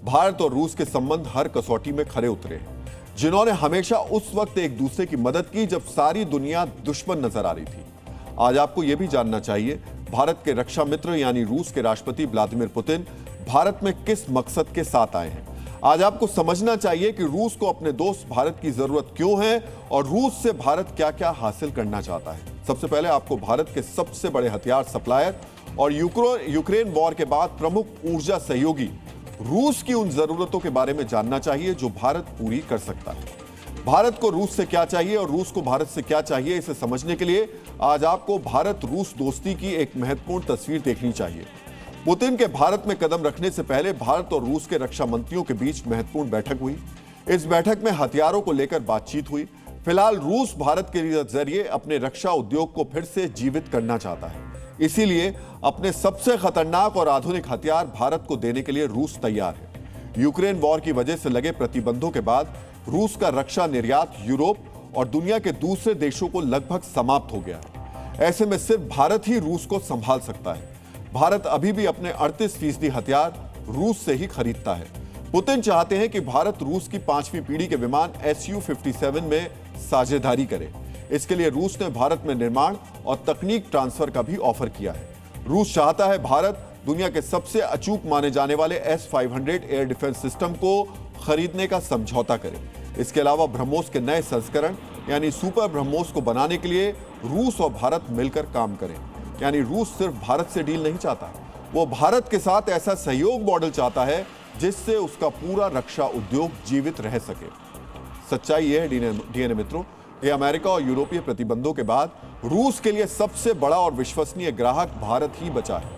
भारत और रूस के संबंध हर कसौटी में खरे उतरे हैं, जिन्होंने हमेशा उस वक्त एक दूसरे की मदद की जब सारी दुनिया दुश्मन नजर आ रही थी। आज आपको यह भी जानना चाहिए भारत के रक्षा मित्र यानी रूस के राष्ट्रपति व्लादिमीर पुतिन भारत में किस मकसद के साथ आए हैं। आज आपको समझना चाहिए कि रूस को अपने दोस्त भारत की जरूरत क्यों है और रूस से भारत क्या क्या हासिल करना चाहता है। सबसे पहले आपको भारत के सबसे बड़े हथियार सप्लायर और यूक्रेन वॉर के बाद प्रमुख ऊर्जा सहयोगी रूस की उन जरूरतों के बारे में जानना चाहिए जो भारत पूरी कर सकता है। भारत को रूस से क्या चाहिए और रूस को भारत से क्या चाहिए, इसे समझने के लिए आज आपको भारत रूस दोस्ती की एक महत्वपूर्ण तस्वीर देखनी चाहिए। पुतिन के भारत में कदम रखने से पहले भारत और रूस के रक्षा मंत्रियों के बीच महत्वपूर्ण बैठक हुई। इस बैठक में हथियारों को लेकर बातचीत हुई। फिलहाल रूस भारत के जरिए अपने रक्षा उद्योग को फिर से जीवित करना चाहता है, इसीलिए अपने सबसे खतरनाक और आधुनिक हथियार भारत को देने के लिए रूस तैयार है। यूक्रेन वॉर की वजह से लगे प्रतिबंधों के बाद रूस का रक्षा निर्यात यूरोप और दुनिया के दूसरे देशों को लगभग समाप्त हो गया है। ऐसे में सिर्फ भारत ही रूस को संभाल सकता है। भारत अभी भी अपने 38% हथियार रूस से ही खरीदता है। पुतिन चाहते हैं कि भारत रूस की 5वीं पीढ़ी के विमान Su-57 में साझेदारी करे। इसके लिए रूस ने भारत में निर्माण और तकनीक ट्रांसफर का भी ऑफर किया है। रूस चाहता है भारत दुनिया के सबसे अचूक माने जाने वाले S-500 एयर डिफेंस सिस्टम को खरीदने का समझौता करे। इसके अलावा ब्रह्मोस के नए संस्करण यानी सुपर ब्रह्मोस को बनाने के लिए रूस और भारत मिलकर काम करें। यानी रूस सिर्फ भारत से डील नहीं चाहता, वो भारत के साथ ऐसा सहयोग मॉडल चाहता है जिससे उसका पूरा रक्षा उद्योग जीवित रह सके। सच्चाई यह है डीएनए मित्रों, ये अमेरिका और यूरोपीय प्रतिबंधों के बाद रूस के लिए सबसे बड़ा और विश्वसनीय ग्राहक भारत ही बचा है।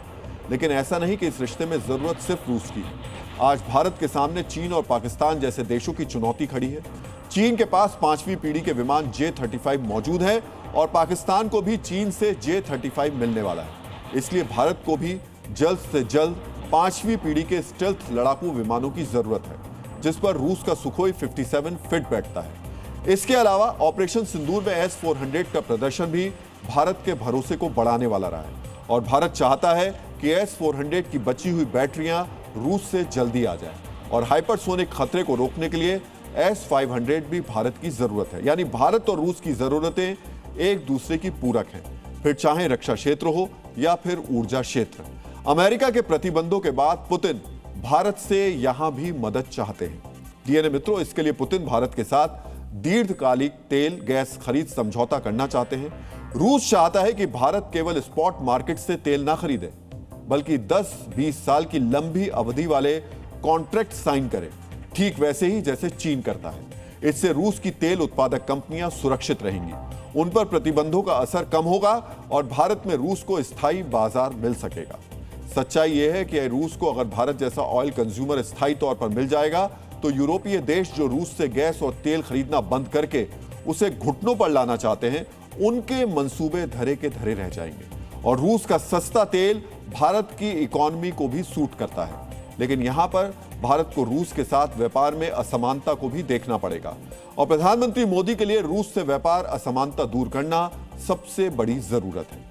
लेकिन ऐसा नहीं कि इस रिश्ते में जरूरत सिर्फ रूस की है। आज भारत के सामने चीन और पाकिस्तान जैसे देशों की चुनौती खड़ी है। चीन के पास 5वीं पीढ़ी के विमान J-35 मौजूद है और पाकिस्तान को भी चीन से J-35 मिलने वाला है। इसलिए भारत को भी जल्द से जल्द 5वीं पीढ़ी के स्टेल्थ लड़ाकू विमानों की जरूरत है, जिस पर रूस का सुखोई 57 फिट बैठता है। इसके अलावा ऑपरेशन सिंदूर में S-400 का प्रदर्शन भी भारत के भरोसे को बढ़ाने वाला रहा है और भारत चाहता है कि S-400 की बची हुई बैटरियां रूस से जल्दी आ जाए और हाइपरसोनिक खतरे को रोकने के लिए S-500 भी भारत की जरूरत है। यानी भारत और रूस की जरूरतें एक दूसरे की पूरक हैं, फिर चाहे रक्षा क्षेत्र हो या फिर ऊर्जा क्षेत्र। अमेरिका के प्रतिबंधों के बाद पुतिन भारत से यहां भी मदद चाहते हैं। डीएनए मित्रों, इसके लिए पुतिन भारत के साथ दीर्घकालिक तेल गैस खरीद समझौता करना चाहते हैं। रूस चाहता है कि भारत केवल स्पॉट मार्केट से तेल ना खरीदे, बल्कि 10-20 साल की लंबी अवधि वाले कॉन्ट्रैक्ट साइन करे, ठीक वैसे ही जैसे चीन करता है। इससे रूस की तेल उत्पादक कंपनियां सुरक्षित रहेंगी, उन पर प्रतिबंधों का असर कम होगा और भारत में रूस को स्थायी बाजार मिल सकेगा। सच्चाई यह है कि रूस को अगर भारत जैसा ऑयल कंज्यूमर स्थायी तौर पर मिल जाएगा तो यूरोपीय देश जो रूस से गैस और तेल खरीदना बंद करके उसे घुटनों पर लाना चाहते हैं, उनके मंसूबे धरे के धरे रह जाएंगे और रूस का सस्ता तेल भारत की इकोनॉमी को भी सूट करता है। लेकिन यहां पर भारत को रूस के साथ व्यापार में असमानता को भी देखना पड़ेगा और प्रधानमंत्री मोदी के लिए रूस से व्यापार असमानता दूर करना सबसे बड़ी जरूरत है।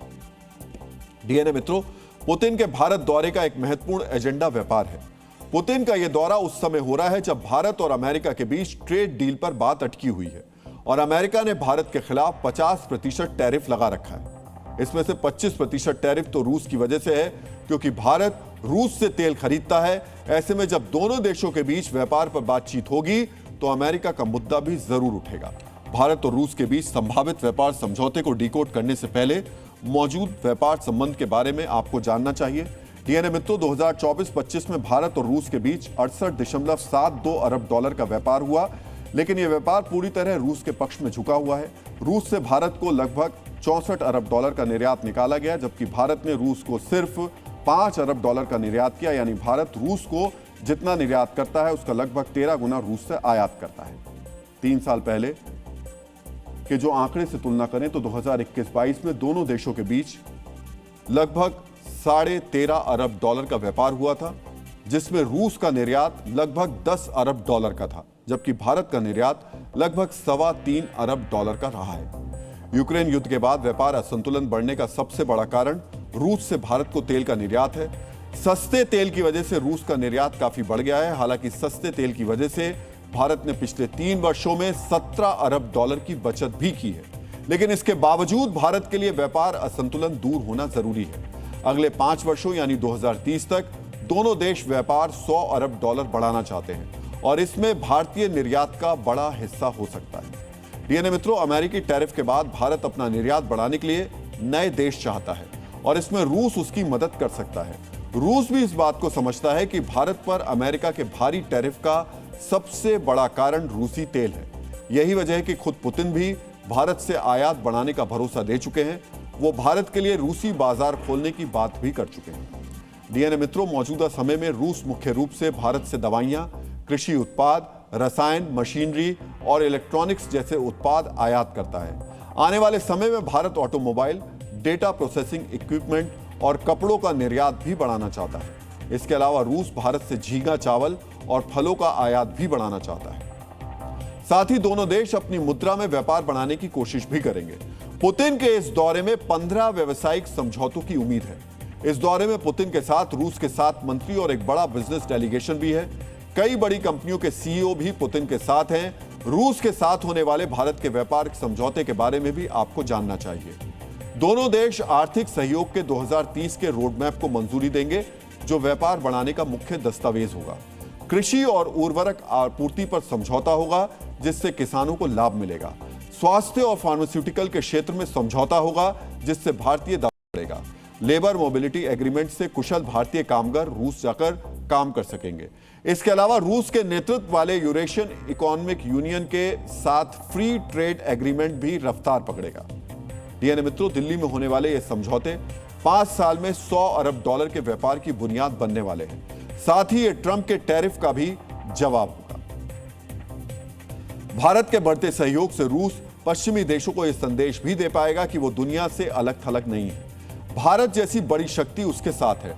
डीएनए मित्रों, पुतिन के भारत दौरे का एक महत्वपूर्ण एजेंडा व्यापार है। पुतिन का यह दौरा उस समय हो रहा है जब भारत और अमेरिका के बीच ट्रेड डील पर बात अटकी हुई है और अमेरिका ने भारत के खिलाफ 50% टैरिफ लगा रखा है। इसमें से 25% टैरिफ तो रूस की वजह से है, क्योंकि भारत रूस से तेल खरीदता है। ऐसे में जब दोनों देशों के बीच व्यापार पर बातचीत होगी तो अमेरिका का मुद्दा भी जरूर उठेगा। भारत और रूस के बीच संभावित व्यापार समझौते को डिकोड करने से पहले मौजूद व्यापार संबंध के बारे में आपको जानना चाहिए। डीएनए मित्रों, 2024-25 में भारत और रूस के बीच 68.72 अरब डॉलर का व्यापार हुआ, लेकिन यह व्यापार पूरी तरह रूस के पक्ष में झुका हुआ है। रूस से भारत को लगभग 64 अरब डॉलर का निर्यात निकाला गया, जबकि भारत ने रूस को सिर्फ 5 अरब डॉलर का निर्यात किया। यानी भारत रूस को जितना निर्यात करता है उसका लगभग 13 गुना रूस से आयात करता है। 3 साल पहले के जो आंकड़े से तुलना करें तो 2021-22 में दोनों देशों के बीच लगभग 13.5 अरब डॉलर का व्यापार हुआ था, जिसमें रूस का निर्यात लगभग 10 अरब डॉलर का था, जबकि भारत का निर्यात लगभग 3.25 अरब डॉलर का रहा है। यूक्रेन युद्ध के बाद व्यापार असंतुलन बढ़ने का सबसे बड़ा कारण रूस से भारत को तेल का निर्यात है। सस्ते तेल की वजह से रूस का निर्यात काफी बढ़ गया है। हालांकि सस्ते तेल की वजह से भारत ने पिछले 3 वर्षों में 17 अरब डॉलर की बचत भी की है, लेकिन इसके बावजूद भारत के लिए व्यापार असंतुलन दूर होना जरूरी है। अगले 5 वर्षों यानी 2030 तक दोनों देश व्यापार 100 अरब डॉलर बढ़ाना चाहते हैं और इसमें भारतीय निर्यात का बड़ा हिस्सा हो सकता है। डीएनए मित्रों, अमेरिकी टैरिफ के बाद भारत अपना निर्यात बढ़ाने के लिए नए देश चाहता है और इसमें रूस उसकी मदद कर सकता है। रूस भी इस बात को समझता है कि भारत पर अमेरिका के भारी टैरिफ का सबसे बड़ा कारण रूसी तेल है। यही वजह है कि खुद पुतिन भी भारत से आयात बढ़ाने का भरोसा दे चुके हैं। वो भारत के लिए रूसी बाजार खोलने की बात भी कर चुके हैं। डीएनए मित्रों, मौजूदा समय में रूस मुख्य रूप से भारत से दवाइयां, कृषि उत्पाद, रसायन, मशीनरी और इलेक्ट्रॉनिक्स जैसे उत्पाद आयात करता है। आने वाले समय में Bharat automobile, data processing equipment और कपड़ों का निर्यात भी बढ़ाना चाहता है। इसके अलावा रूस भारत से झींगा, चावल और फलों का आयात भी बढ़ाना चाहता है। साथ ही दोनों देश अपनी मुद्रा में व्यापार बढ़ाने की कोशिश भी करेंगे। पुतिन के इस दौरे में 15 व्यावसायिक समझौतों की उम्मीद है। इस दौरे में पुतिन के साथ रूस के 7 मंत्री और एक बड़ा बिजनेस डेलीगेशन भी है। कई बड़ी कंपनियों के सीईओ भी पुतिन के साथ हैं। रूस के साथ होने वाले भारत के व्यापार समझौते के बारे में भी आपको जानना चाहिए। दोनों देश आर्थिक सहयोग के 2030 के रोडमैप को मंजूरी देंगे, जो व्यापार बढ़ाने का मुख्य दस्तावेज होगा। कृषि और उर्वरक आपूर्ति पर समझौता होगा, जिससे किसानों को लाभ मिलेगा। स्वास्थ्य और फार्मास्यूटिकल के क्षेत्र में समझौता होगा, जिससे भारतीय दावा बढ़ेगा। लेबर मोबिलिटी एग्रीमेंट से कुशल भारतीय कामगार रूस जाकर काम कर सकेंगे। इसके अलावा रूस के नेतृत्व वाले यूरेशियन इकोनॉमिक यूनियन के साथ फ्री ट्रेड एग्रीमेंट भी रफ्तार पकड़ेगा। डीएनए मित्रों, दिल्ली में होने वाले ये समझौते 5 साल में 100 अरब डॉलर के व्यापार की बुनियाद बनने वाले हैं। साथ ही ये ट्रंप के टैरिफ का भी जवाब होगा। भारत के बढ़ते सहयोग से रूस पश्चिमी देशों को यह संदेश भी दे पाएगा कि वो दुनिया से अलग थलग नहीं है। भारत जैसी बड़ी शक्ति उसके साथ है,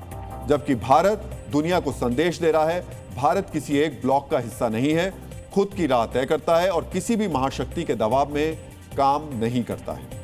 जबकि भारत दुनिया को संदेश दे रहा है। भारत किसी एक ब्लॉक का हिस्सा नहीं है, खुद की राह तय करता है और किसी भी महाशक्ति के दबाव में काम नहीं करता है।